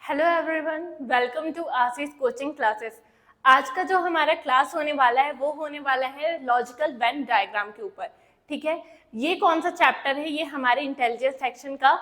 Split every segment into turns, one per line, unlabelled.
Hello everyone, welcome to Ashish coaching classes. आज का जो हमारा क्लास होने वाला है वो होने वाला है लॉजिकल वेन डायग्राम के ऊपर। ठीक है, ये कौन सा चैप्टर है? ये हमारे इंटेलिजेंस सेक्शन का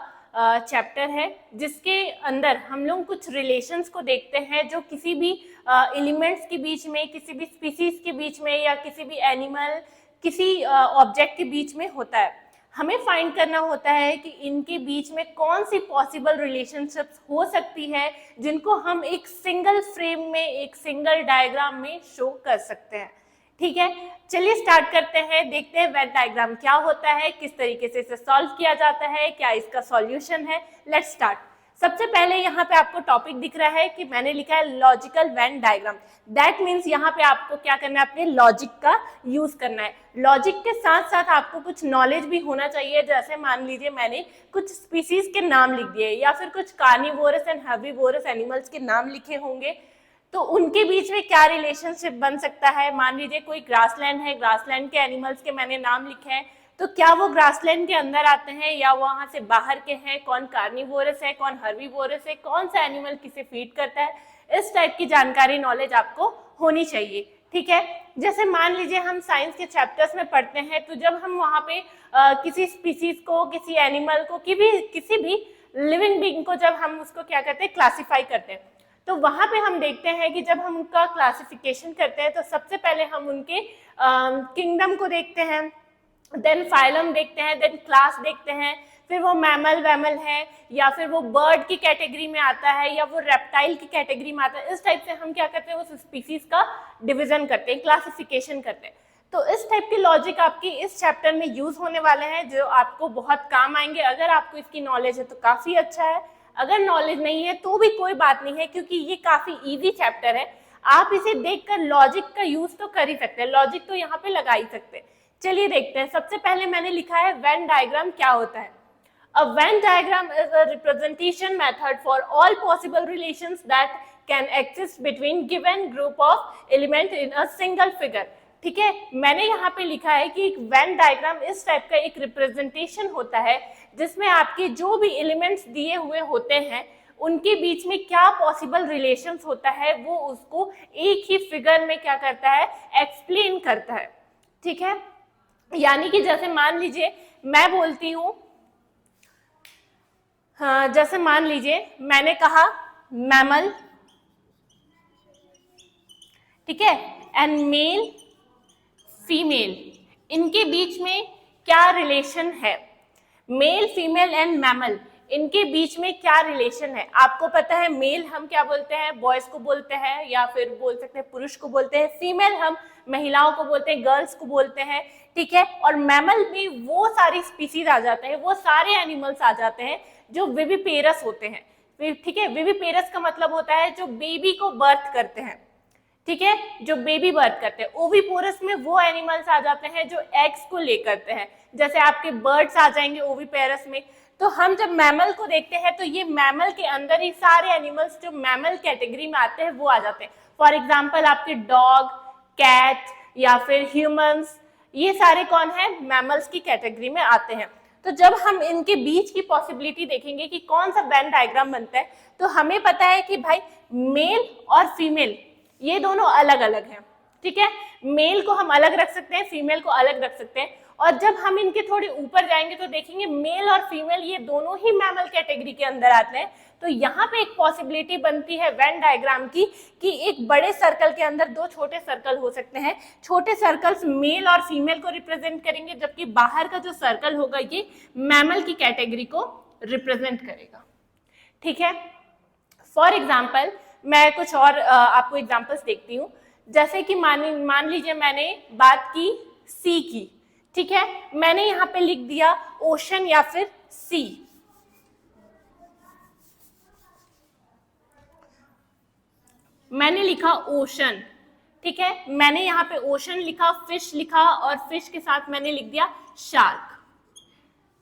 चैप्टर है, जिसके अंदर हम लोग कुछ रिलेशंस को देखते हैं जो किसी भी एलिमेंट्स के बीच में, किसी भी स्पीसीज के बीच में या किसी भी एनिमल, किसी ऑब्जेक्ट के बीच में होता है। हमें फाइंड करना होता है कि इनके बीच में कौन सी पॉसिबल रिलेशनशिप्स हो सकती है जिनको हम एक सिंगल फ्रेम में, एक सिंगल डायग्राम में शो कर सकते हैं। ठीक है, चलिए स्टार्ट करते हैं, देखते हैं वेन डायग्राम क्या होता है, किस तरीके से इसे सॉल्व किया जाता है, क्या इसका सॉल्यूशन है। Let's start. सबसे पहले यहाँ पे आपको टॉपिक दिख रहा है कि मैंने लिखा है logical Venn diagram. That means यहाँ पे आपको क्या करना है, अपने लॉजिक का यूज करना है। लॉजिक के साथ साथ आपको कुछ नॉलेज भी होना चाहिए। जैसे मान लीजिए मैंने कुछ स्पीसीज के नाम लिख दिए या फिर कुछ कार्निवोरस एंड हर्बीवोरस एनिमल्स के नाम लिखे होंगे, तो उनके बीच में क्या रिलेशनशिप बन सकता है। मान लीजिए कोई ग्रासलैंड है, ग्रासलैंड के एनिमल्स के मैंने नाम लिखे हैं, तो क्या वो ग्रासलैंड के अंदर आते हैं या वहां से बाहर के हैं, कौन कार्निवोरस है, कौन हर्बीवोरस है, कौन सा एनिमल किसे फीड करता है, इस टाइप की जानकारी, नॉलेज आपको होनी चाहिए। ठीक है, जैसे मान लीजिए हम साइंस के चैप्टर्स में पढ़ते हैं, तो जब हम वहां पे किसी स्पीसीज को, किसी एनिमल को, किसी भी लिविंग बीइंग को जब हम उसको क्या करते हैं, क्लासिफाई करते हैं, तो वहां पे हम देखते हैं कि जब हम उनका क्लासिफिकेशन करते हैं तो सबसे पहले हम उनके किंगडम को देखते हैं, देन फाइलम देखते हैं, देन क्लास देखते हैं, फिर वो मैमल वैमल है या फिर वो बर्ड की कैटेगरी में आता है या वो रेप्टाइल की कैटेगरी में आता है। इस टाइप से हम क्या करते हैं, उस स्पीसीज का डिवीजन करते हैं, क्लासिफिकेशन करते हैं। तो इस टाइप की लॉजिक आपकी इस चैप्टर में यूज होने वाले हैं, जो आपको बहुत काम आएंगे। अगर आपको इसकी नॉलेज है तो काफी अच्छा है, अगर नॉलेज नहीं है तो भी कोई बात नहीं है, क्योंकि ये काफी इजी चैप्टर है। आप इसे देखकर लॉजिक का यूज तो कर ही सकते हैं, लॉजिक तो यहाँ पे लगा ही सकते हैं। चलिए देखते हैं। सबसे पहले मैंने लिखा है वेन डायग्राम क्या होता है। A Venn diagram is a representation method for all possible relations that can exist between given group of element in a single figure। ठीक है, मैंने यहाँ पे लिखा है कि एक वेन डायग्राम इस टाइप का एक रिप्रेजेंटेशन होता है जिसमें आपके जो भी एलिमेंट्स दिए हुए होते हैं उनके बीच में क्या पॉसिबल रिलेशंस होता है, वो उसको एक ही फिगर में क्या करता है, एक्सप्लेन करता है। ठीक है, यानी कि जैसे मान लीजिए मैं बोलती हूं, हाँ, जैसे मान लीजिए मैंने कहा मैमल, ठीक है, एंड मेल फीमेल, इनके बीच में क्या रिलेशन है, मेल फीमेल एंड मैमल, इनके बीच में क्या रिलेशन है। आपको पता है मेल हम क्या बोलते हैं, बॉयज को बोलते हैं या फिर बोल सकते हैं पुरुष को बोलते हैं, फीमेल हम महिलाओं को बोलते हैं, गर्ल्स को बोलते हैं। ठीक है, और मैमल में वो सारी स्पीसीज आ जाते हैं, वो सारे एनिमल्स आ जाते हैं जो विविपेरस होते हैं। ठीक है, विविपेरस का मतलब होता है जो बेबी को बर्थ करते हैं। ठीक है, जो बेबी बर्थ करते हैं। ओविपोरस में वो एनिमल्स आ जाते हैं जो एग्स को ले करते हैं, जैसे आपके बर्ड्स आ जाएंगे ओविपेरस में। तो हम जब मैमल को देखते हैं तो ये मैमल के अंदर ही सारे एनिमल्स जो मैमल कैटेगरी में आते हैं वो आ जाते हैं। फॉर एग्जाम्पल आपके डॉग, कैट या फिर ह्यूमंस, ये सारे कौन है, मैमल्स की कैटेगरी में आते हैं। तो जब हम इनके बीच की पॉसिबिलिटी देखेंगे कि कौन सा वेन डायग्राम बनता है, तो हमें पता है कि भाई मेल और फीमेल ये दोनों अलग अलग हैं। ठीक है, मेल को हम अलग रख सकते हैं, फीमेल को अलग रख सकते हैं। और जब हम इनके थोड़े ऊपर जाएंगे तो देखेंगे मेल और फीमेल ये दोनों ही मैमल कैटेगरी के अंदर आते हैं। तो यहाँ पे एक पॉसिबिलिटी बनती है वेन डायग्राम की कि एक बड़े सर्कल के अंदर दो छोटे सर्कल हो सकते हैं। छोटे सर्कल्स मेल और फीमेल को रिप्रेजेंट करेंगे, जबकि बाहर का जो सर्कल होगा ये मैमल की कैटेगरी को रिप्रेजेंट करेगा। ठीक है, फॉर एग्जाम्पल मैं कुछ और आपको एग्जाम्पल्स देखती हूँ। जैसे कि मान लीजिए मैंने बात की सी की। ठीक है, मैंने यहाँ पे लिख दिया ओशन या फिर सी। मैंने लिखा ओशन। ठीक है, मैंने यहाँ पे ओशन लिखा, फिश लिखा और फिश के साथ मैंने लिख दिया शार्क।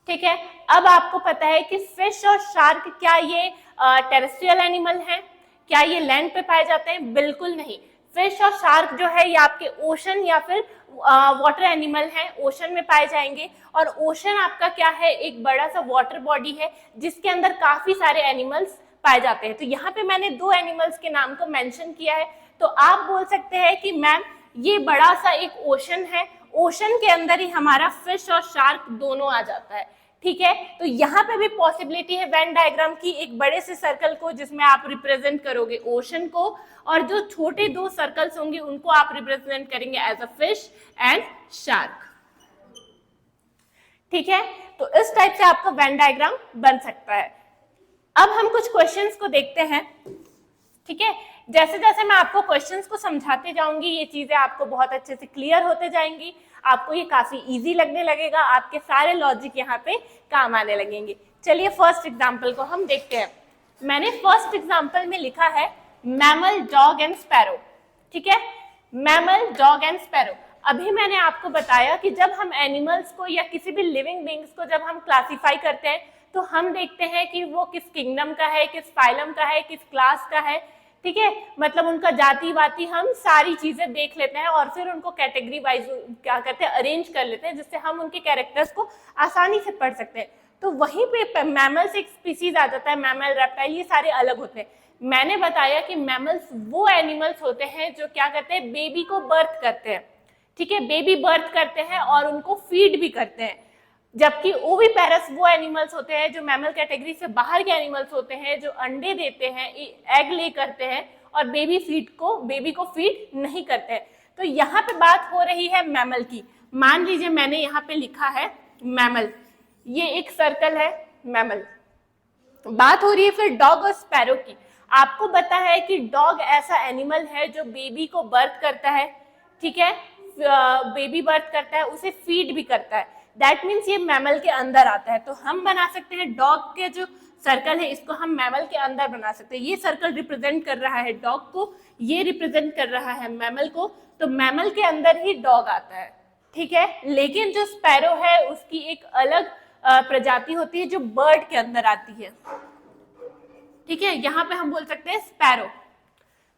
ठीक है, अब आपको पता है कि फिश और शार्क क्या ये टेरेस्ट्रियल एनिमल है, क्या ये लैंड पे पाए जाते हैं? बिल्कुल नहीं। फिश और शार्क जो है ये आपके ओशन या फिर वाटर एनिमल है, ओशन में पाए जाएंगे। और ओशन आपका क्या है, एक बड़ा सा वाटर बॉडी है जिसके अंदर काफी सारे एनिमल्स पाए जाते हैं। तो यहाँ पे मैंने 2 एनिमल्स के नाम को मेंशन किया है। तो आप बोल सकते हैं कि मैम ये बड़ा सा एक ओशन है, ओशन के अंदर ही हमारा फिश और शार्क दोनों आ जाता है, ठीक है। तो यहाँ पे भी पॉसिबिलिटी है वेन डायग्राम की, एक बड़े से सर्कल को जिसमें आप रिप्रेजेंट करोगे ओशन को, और जो छोटे 2 सर्कल्स होंगे उनको आप रिप्रेजेंट करेंगे as a fish and shark, ठीक है। तो इस टाइप से आपका वेन डायग्राम बन सकता है। अब हम कुछ क्वेश्चंस को देखते हैं, ठीक है। जैसे जैसे मैं आपको क्वेश्चंस को समझाते जाऊंगी ये चीजें आपको बहुत अच्छे से क्लियर होते जाएंगी, आपको ये काफी इजी लगने लगेगा, आपके सारे लॉजिक यहाँ पे काम आने लगेंगे। चलिए फर्स्ट एग्जांपल को हम देखते हैं। मैंने फर्स्ट एग्जांपल में लिखा है मैमल, डॉग एंड स्पैरो, ठीक है। Mammal, dog and sparrow. अभी मैंने आपको बताया कि जब हम एनिमल्स को या किसी भी लिविंग बींग्स को जब हम क्लासिफाई करते हैं तो हम देखते हैं कि वो किस किंगडम का है, किस फाइलम का है, किस क्लास का है, ठीक है। मतलब उनका जाति वाति हम सारी चीजें देख लेते हैं और फिर उनको कैटेगरी वाइज क्या कहते हैं अरेंज कर लेते हैं, जिससे हम उनके कैरेक्टर्स को आसानी से पढ़ सकते हैं। तो वहीं पे मैमल्स एक स्पीसीज आ जाता है, मैमल, रेप्टाइल, ये सारे अलग होते हैं। मैंने बताया कि मैमल्स वो एनिमल्स होते हैं जो क्या कहते हैं बेबी को बर्थ करते हैं, ठीक है, बेबी बर्थ करते हैं और उनको फीड भी करते हैं। जबकि ओविपेरस वो एनिमल्स होते हैं जो मैमल कैटेगरी से बाहर के एनिमल्स होते हैं, जो अंडे देते हैं, एग ले करते हैं और बेबी को फीड नहीं करते हैं। तो यहाँ पे बात हो रही है मैमल की। मान लीजिए मैंने यहाँ पे लिखा है मैमल, ये एक सर्कल है मैमल। बात हो रही है फिर डॉग और स्पैरो की। आपको पता है कि डॉग ऐसा एनिमल है जो बेबी को बर्थ करता है, ठीक है, बेबी बर्थ करता है, उसे फीड भी करता है। दैट मीन्स ये मैमल के अंदर आता है। तो हम बना सकते हैं डॉग के जो सर्कल है इसको हम मैमल के अंदर बना सकते हैं। ये सर्कल रिप्रेजेंट कर रहा है डॉग को, ये रिप्रेजेंट कर रहा है मैमल को, तो मैमल के अंदर ही डॉग आता है, ठीक है। लेकिन जो स्पैरो है उसकी एक अलग प्रजाति होती है जो बर्ड के अंदर आती है, ठीक है। यहाँ पे हम बोल सकते हैं स्पैरो,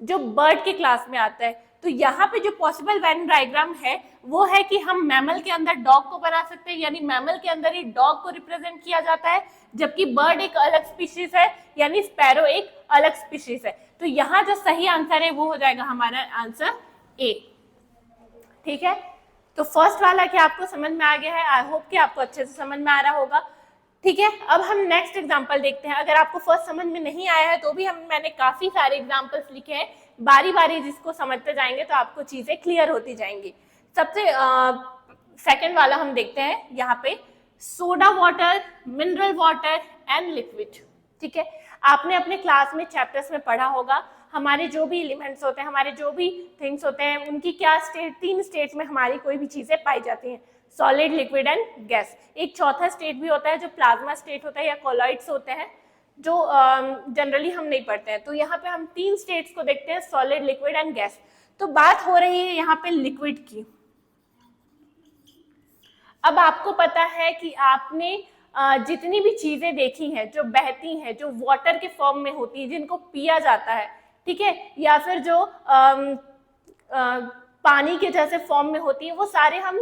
जो बर्ड के क्लास में आता है। तो यहाँ पे जो पॉसिबल वेन डायग्राम है वो है कि हम मैमल के अंदर डॉग को बना सकते हैं, यानी मैमल के अंदर ही डॉग को रिप्रेजेंट किया जाता है, जबकि बर्ड एक अलग स्पीशीज है, यानी स्पैरो एक अलग स्पीशीज है। तो यहाँ जो सही आंसर है वो हो जाएगा हमारा आंसर ए, ठीक है। तो फर्स्ट वाला क्या आपको समझ में आ गया है? आई होप कि आपको अच्छे से समझ में आ रहा होगा, ठीक है। अब हम नेक्स्ट एग्जांपल देखते हैं। अगर आपको फर्स्ट समझ में नहीं आया है तो भी मैंने काफी सारे एग्जांपल्स लिखे हैं, बारी बारी जिसको समझते जाएंगे तो आपको चीजें क्लियर होती जाएंगी। सबसे सेकंड वाला हम देखते हैं यहाँ पे, soda water, mineral water and liquid, ठीक है। आपने अपने क्लास में चैप्टर्स में पढ़ा होगा हमारे जो भी एलिमेंट्स होते हैं, हमारे जो भी थिंग्स होते हैं, उनकी क्या स्टेट, 3 स्टेट्स में हमारी कोई भी चीजें पाई जाती हैं, सॉलिड, लिक्विड एंड गैस। एक चौथा स्टेट भी होता है जो प्लाज्मा स्टेट होता है या कोलॉइड्स होते हैं, जो जनरली हम नहीं पढ़ते हैं। तो यहाँ पे हम 3 स्टेट्स को देखते हैं, सॉलिड, लिक्विड एंड गैस। तो बात हो रही है यहाँ पे लिक्विड की। अब आपको पता है कि आपने जितनी भी चीजें देखी हैं जो बहती हैं, जो वाटर के फॉर्म में होती है, जिनको पिया जाता है, ठीक है, या फिर जो पानी के जैसे फॉर्म में होती है, वो सारे हम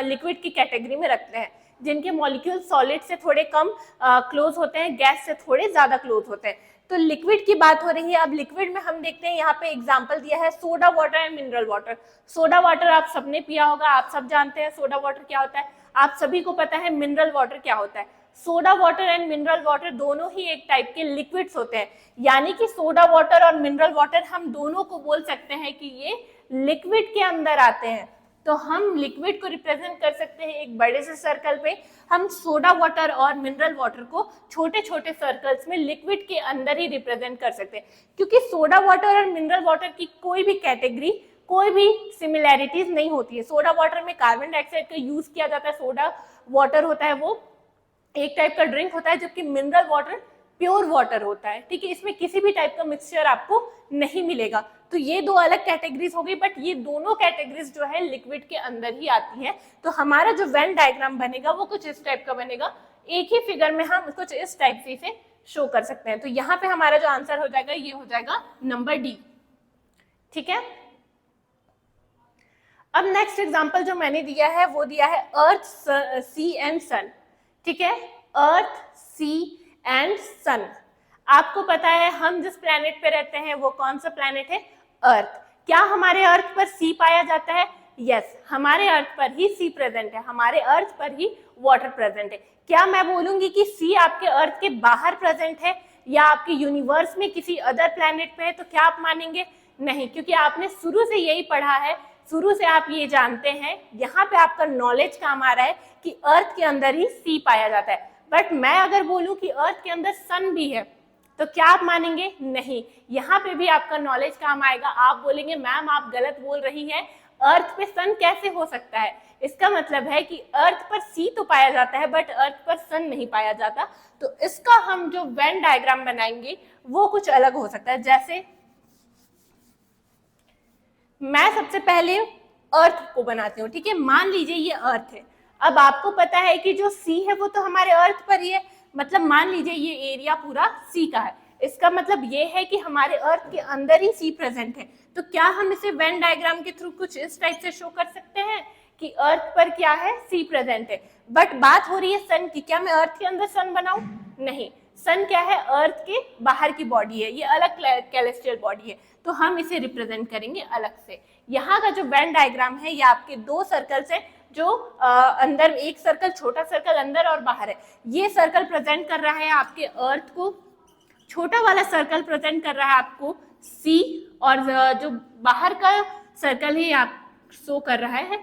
लिक्विड की कैटेगरी में रखते हैं, जिनके मॉलिक्यूल सॉलिड से थोड़े कम क्लोज होते हैं, गैस से थोड़े ज्यादा क्लोज होते हैं। तो लिक्विड की बात हो रही है। अब लिक्विड में हम देखते हैं यहाँ पे एग्जांपल दिया है soda water and mineral water. Soda water आप सबने पिया होगा, आप सब जानते हैं सोडा वाटर क्या होता है, आप सभी को पता है मिनरल वाटर क्या होता है। Soda water and mineral water दोनों ही एक टाइप के लिक्विड्स होते हैं, यानी कि सोडा वाटर और मिनरल वाटर हम दोनों को बोल सकते हैं कि ये लिक्विड के अंदर आते हैं। तो हम लिक्विड को रिप्रेजेंट कर सकते हैं एक बड़े से सर्कल पे, हम सोडा वाटर और मिनरल वाटर को छोटे छोटे सर्कल्स में लिक्विड के अंदर ही रिप्रेजेंट कर सकते हैं, क्योंकि सोडा वाटर और मिनरल वाटर की कोई भी कैटेगरी, कोई भी सिमिलैरिटीज नहीं होती है। सोडा वाटर में कार्बन डाइऑक्साइड का यूज किया जाता है, सोडा वाटर होता है वो एक टाइप का ड्रिंक होता है, जबकि मिनरल वाटर प्योर वाटर होता है, ठीक है। इसमें किसी भी टाइप का मिक्सचर आपको नहीं मिलेगा। तो ये 2 अलग कैटेगरीज हो गई, बट ये दोनों कैटेगरीज जो है लिक्विड के अंदर ही आती हैं। तो हमारा जो वेन डायग्राम बनेगा वो कुछ इस टाइप का बनेगा, एक ही फिगर में हम कुछ इस टाइप से इसे शो कर सकते हैं। तो यहाँ पे हमारा जो आंसर हो जाएगा ये हो जाएगा नंबर डी, ठीक है। अब नेक्स्ट एग्जांपल जो मैंने दिया है वो दिया है अर्थ, सी एंड सन, ठीक है, अर्थ, सी एंड सन। आपको पता है हम जिस प्लेनेट पे रहते हैं वो कौन सा प्लेनेट है? अर्थ। क्या हमारे अर्थ पर सी पाया जाता है? यस, हमारे अर्थ पर ही सी प्रेजेंट है, हमारे अर्थ पर ही वाटर प्रेजेंट है। क्या मैं बोलूंगी कि सी आपके अर्थ के बाहर प्रेजेंट है या आपके यूनिवर्स में किसी अदर प्लेनेट पे है, तो क्या आप मानेंगे? नहीं, क्योंकि आपने शुरू से यही पढ़ा है, शुरू से आप ये जानते हैं, यहाँ पे आपका नॉलेज काम आ रहा है कि अर्थ के अंदर ही सी पाया जाता है। बट मैं अगर बोलूं कि अर्थ के अंदर सन भी है, तो क्या आप मानेंगे? नहीं, यहाँ पे भी आपका नॉलेज काम आएगा। आप बोलेंगे मैम आप गलत बोल रही हैं, अर्थ पे सन कैसे हो सकता है? इसका मतलब है कि अर्थ पर सी तो पाया जाता है बट अर्थ पर सन नहीं पाया जाता। तो इसका हम जो वेन डायग्राम बनाएंगे वो कुछ अलग हो सकता है। जैसे मैं सबसे पहले अर्थ को बनाती हूँ, ठीक है। मान लीजिए ये अर्थ है। अब आपको पता है कि जो सी है वो तो हमारे अर्थ पर ही है, मतलब मान लीजिए ये एरिया पूरा सी का है। इसका मतलब ये है कि हमारे अर्थ के अंदर ही सी प्रेजेंट है। तो क्या हम इसे वेन डायग्राम के थ्रू कुछ इस टाइप से शो कर सकते हैं कि अर्थ पर क्या है? सी प्रेजेंट है। बट बात हो रही है सन की। क्या मैं अर्थ के अंदर सन बनाऊं? नहीं, सन क्या है? अर्थ के बाहर की बॉडी है, ये अलग कैलेस्टियल बॉडी है, तो हम इसे रिप्रेजेंट करेंगे अलग से। यहाँ का जो वेन डायग्राम है ये आपके दो सर्कल्स है, जो अंदर एक सर्कल, छोटा सर्कल अंदर और बाहर है। ये सर्कल प्रेजेंट कर रहा है आपके अर्थ को, छोटा वाला सर्कल प्रेजेंट कर रहा है आपको सी, और जो बाहर का सर्कल है आप शो कर रहा है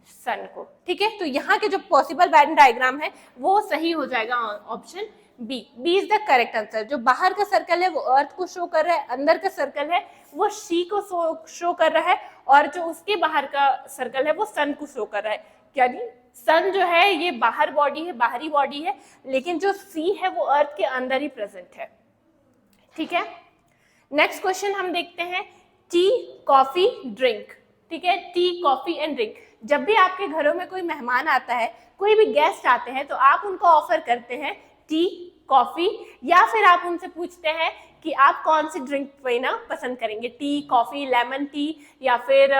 सन को, ठीक है। तो यहाँ के जो पॉसिबल वेन डायग्राम है वो सही हो जाएगा option B. B is the correct answer. जो बाहर का सर्कल है वो अर्थ को शो कर रहा है, अंदर का सर्कल है वो सी को शो कर रहा है, और जो उसके बाहर का सर्कल है वो सन को शो कर रहा है। यानी सन जो है ये बाहर बॉडी है, बाहरी बॉडी है, लेकिन जो सी है वो अर्थ के अंदर ही प्रेजेंट है, ठीक है। नेक्स्ट क्वेश्चन हम देखते हैं, टी, कॉफी, ड्रिंक, ठीक है। T, coffee and drink. जब भी आपके घरों में कोई मेहमान आता है, कोई भी गेस्ट आते हैं, तो आप उनको ऑफर करते हैं टी, कॉफी, या फिर आप उनसे पूछते हैं कि आप कौन सी ड्रिंक पीना पसंद करेंगे, टी, कॉफी, लेमन टी या फिर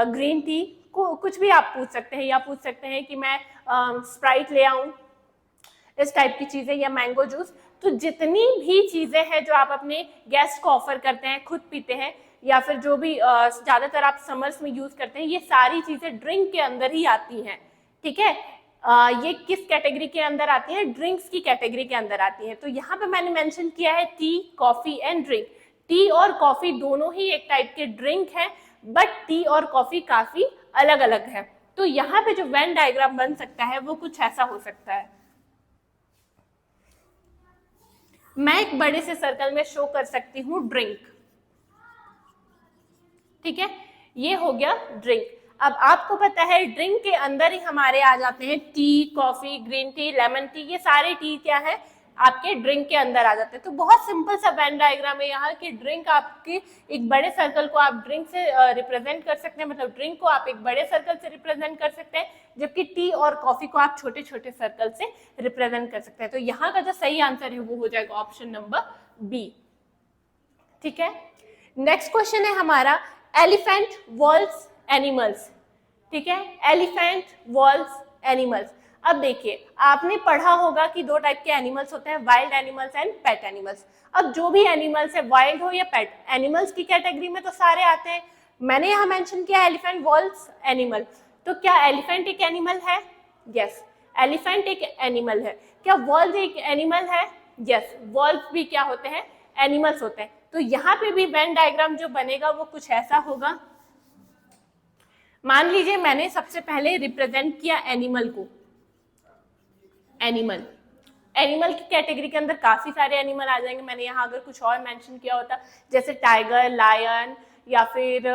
ग्रीन टी, कुछ भी आप पूछ सकते हैं। या पूछ सकते हैं कि मैं स्प्राइट ले आऊं, इस टाइप की चीजें, या मैंगो जूस। तो जितनी भी चीजें हैं जो आप अपने गेस्ट को ऑफर करते हैं, खुद पीते हैं, या फिर जो भी ज्यादातर आप समर्स में यूज करते हैं, ये सारी चीजें ड्रिंक के अंदर ही आती हैं, ठीक है। ये किस कैटेगरी के अंदर आती हैं? ड्रिंक्स की कैटेगरी के अंदर आती हैं। तो यहाँ पे मैंने मेंशन किया है T, coffee and drink. T और कॉफी दोनों ही एक टाइप के ड्रिंक है, बट टी और कॉफी काफी अलग अलग है। तो यहाँ पे जो वेन डायग्राम बन सकता है वो कुछ ऐसा हो सकता है। मैं एक बड़े से सर्कल में शो कर सकती हूँ ड्रिंक, ठीक है, ये हो गया ड्रिंक। अब आपको पता है ड्रिंक के अंदर ही हमारे आ जाते हैं T, coffee, green tea, lemon tea, ये सारे टी क्या है? आपके ड्रिंक के अंदर आ जाते हैं। तो बहुत सिंपल सा वेन डायग्राम है यहाँ कि ड्रिंक आपके एक बड़े सर्कल को आप ड्रिंक से रिप्रेजेंट कर सकते हैं, मतलब ड्रिंक को आप एक बड़े सर्कल से रिप्रेजेंट कर सकते हैं, जबकि टी और कॉफी को आप छोटे छोटे सर्कल से रिप्रेजेंट कर सकते हैं। तो यहाँ का जो सही आंसर है वो हो जाएगा ऑप्शन नंबर बी, ठीक है। नेक्स्ट क्वेश्चन है हमारा एलिफेंट, वॉल्स, एनिमल्स, ठीक है। Elephant, walls, animals. अब देखिए आपने पढ़ा होगा कि दो टाइप के एनिमल्स होते हैं, wild animals and pet animals. अब जो भी एनिमल्स है, वाइल्ड हो या पेट, एनिमल्स की कैटेगरी में तो सारे आते हैं। मैंने यहाँ मेंशन किया एलिफेंट, वॉल्स, एनिमल। तो क्या एलिफेंट एक एनिमल है? यस, एलिफेंट एक एनिमल है। क्या वॉल्स एक एनिमल है? यस, वॉल्स भी क्या होते हैं? एनिमल्स होते हैं। तो यहाँ पे भी वेन डायग्राम जो बनेगा वो कुछ ऐसा होगा। मान लीजिए मैंने सबसे पहले रिप्रेजेंट किया एनिमल को, एनिमल, एनिमल की कैटेगरी के अंदर काफी सारे एनिमल आ जाएंगे। मैंने यहाँ अगर कुछ और मेंशन किया होता, जैसे टाइगर, लायन, या फिर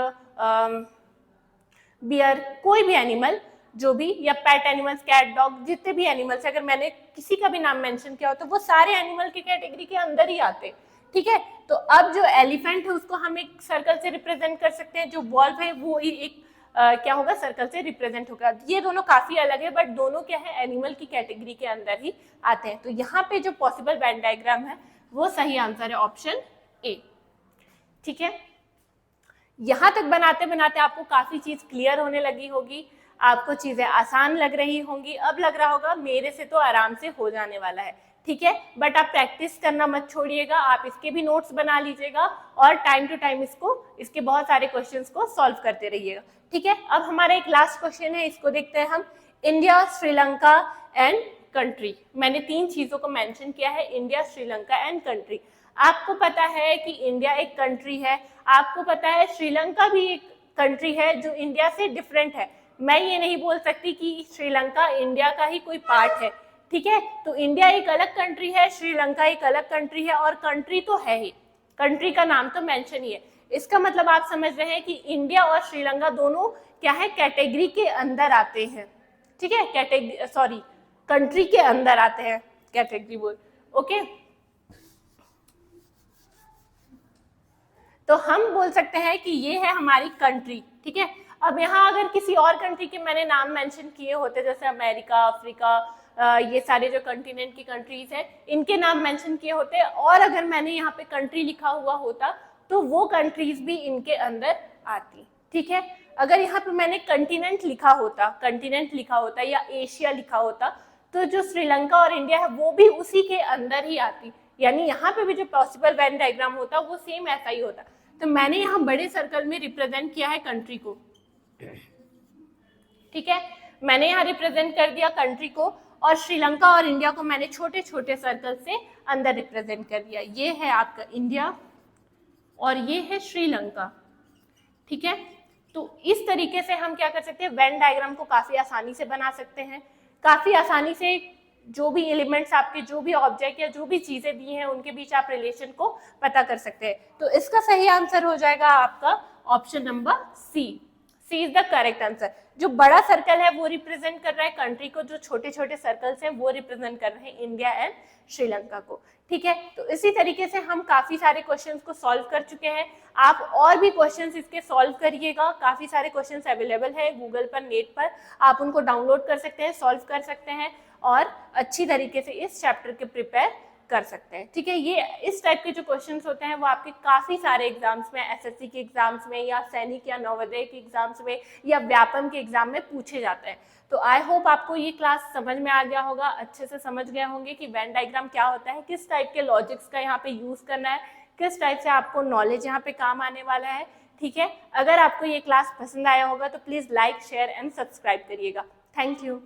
बियर, कोई भी एनिमल जो भी, या पेट एनिमल्स, कैट, डॉग, जितने भी एनिमल्स, अगर मैंने किसी का भी नाम मेंशन किया होता, वो सारे एनिमल की कैटेगरी के अंदर ही आते, ठीक है। तो अब जो एलिफेंट है उसको हम एक सर्कल से रिप्रेजेंट कर सकते हैं, जो वॉल्व है वो एक क्या होगा? सर्कल से रिप्रेजेंट होगा। ये दोनों काफी अलग है, बट दोनों क्या है? एनिमल की कैटेगरी के अंदर ही आते हैं। तो यहाँ पे जो पॉसिबल वेन डायग्राम है वो सही आंसर है ऑप्शन ए, ठीक है। यहाँ तक बनाते बनाते आपको काफी चीज क्लियर होने लगी होगी, आपको चीजें आसान लग रही होंगी। अब लग रहा होगा मेरे से तो आराम से हो जाने वाला है, ठीक है, बट आप प्रैक्टिस करना मत छोड़िएगा, आप इसके भी नोट्स बना लीजिएगा और टाइम टू टाइम इसके बहुत सारे क्वेश्चंस को सॉल्व करते रहिएगा। ठीक है, अब हमारा एक लास्ट क्वेश्चन है, इसको देखते हैं हम। India, Sri Lanka and country. मैंने 3 चीजों को मेंशन किया है, इंडिया, श्रीलंका एंड कंट्री। आपको पता है कि इंडिया एक कंट्री है, आपको पता है श्रीलंका भी एक कंट्री है जो इंडिया से डिफरेंट है। मैं ये नहीं बोल सकती कि श्रीलंका इंडिया का ही कोई पार्ट है, ठीक है। तो इंडिया एक अलग कंट्री है, श्रीलंका एक अलग कंट्री है, और कंट्री तो है ही, कंट्री का नाम तो मेंशन ही है। इसका मतलब आप समझ रहे हैं कि इंडिया और श्रीलंका दोनों क्या है, कैटेगरी के अंदर आते हैं, ठीक है, कैटेगरी सॉरी कंट्री के अंदर आते हैं, कैटेगरी बोल, ओके। तो हम बोल सकते हैं कि ये है हमारी कंट्री, ठीक है। अब यहाँ अगर किसी और कंट्री के मैंने नाम मेंशन किए होते, जैसे अमेरिका, अफ्रीका, ये सारे जो कंटिनेंट की कंट्रीज हैं, इनके नाम मेंशन किए होते, और अगर मैंने यहाँ पे कंट्री लिखा हुआ होता तो वो कंट्रीज भी इनके अंदर आती, ठीक है। अगर यहाँ पे मैंने कंटिनेंट लिखा होता या एशिया लिखा होता, तो जो श्रीलंका और इंडिया है वो भी उसी के अंदर ही आती, यानी यहाँ पे भी जो पॉसिबल वेन डायग्राम होता वो सेम ऐसा ही होता। तो मैंने यहाँ बड़े सर्कल में रिप्रेजेंट किया है कंट्री को, ठीक है, मैंने यहाँ रिप्रेजेंट कर दिया कंट्री को, और श्रीलंका और इंडिया को मैंने छोटे छोटे सर्कल से अंदर रिप्रेजेंट कर दिया। ये है आपका इंडिया और ये है श्रीलंका, ठीक है। तो इस तरीके से हम क्या कर सकते हैं, वेन डायग्राम को काफी आसानी से बना सकते हैं, काफी आसानी से जो भी एलिमेंट्स आपके, जो भी ऑब्जेक्ट या जो भी चीजें दी हैं उनके बीच आप रिलेशन को पता कर सकते हैं। तो इसका सही आंसर हो जाएगा आपका option number C is the correct answer. जो बड़ा सर्कल है वो रिप्रेजेंट कर रहा है कंट्री को, जो छोटे छोटे सर्कल्स हैं वो रिप्रेजेंट कर रहे हैं इंडिया एंड श्रीलंका को, ठीक है। तो इसी तरीके से हम काफी सारे क्वेश्चंस को सॉल्व कर चुके हैं। आप और भी क्वेश्चंस इसके सॉल्व करिएगा, काफी सारे क्वेश्चंस अवेलेबल है गूगल पर, नेट पर, आप उनको डाउनलोड कर सकते हैं, सॉल्व कर सकते हैं और अच्छी तरीके से इस चैप्टर के प्रिपेयर कर सकते हैं, ठीक है। ये इस टाइप के जो क्वेश्चंस होते हैं वो आपके काफी सारे एग्जाम्स में, एसएससी के एग्जाम्स में या सैनिक या नवोदय के एग्जाम्स में या व्यापम के एग्जाम में पूछे जाते हैं। तो आई होप आपको ये क्लास समझ में आ गया होगा, अच्छे से समझ गए होंगे कि वेन डायग्राम क्या होता है, किस टाइप के लॉजिक्स का यहाँ पे यूज करना है, किस टाइप से आपको नॉलेज यहाँ पे काम आने वाला है, ठीक है। अगर आपको ये क्लास पसंद आया होगा तो please like, share and subscribe करिएगा। Thank you.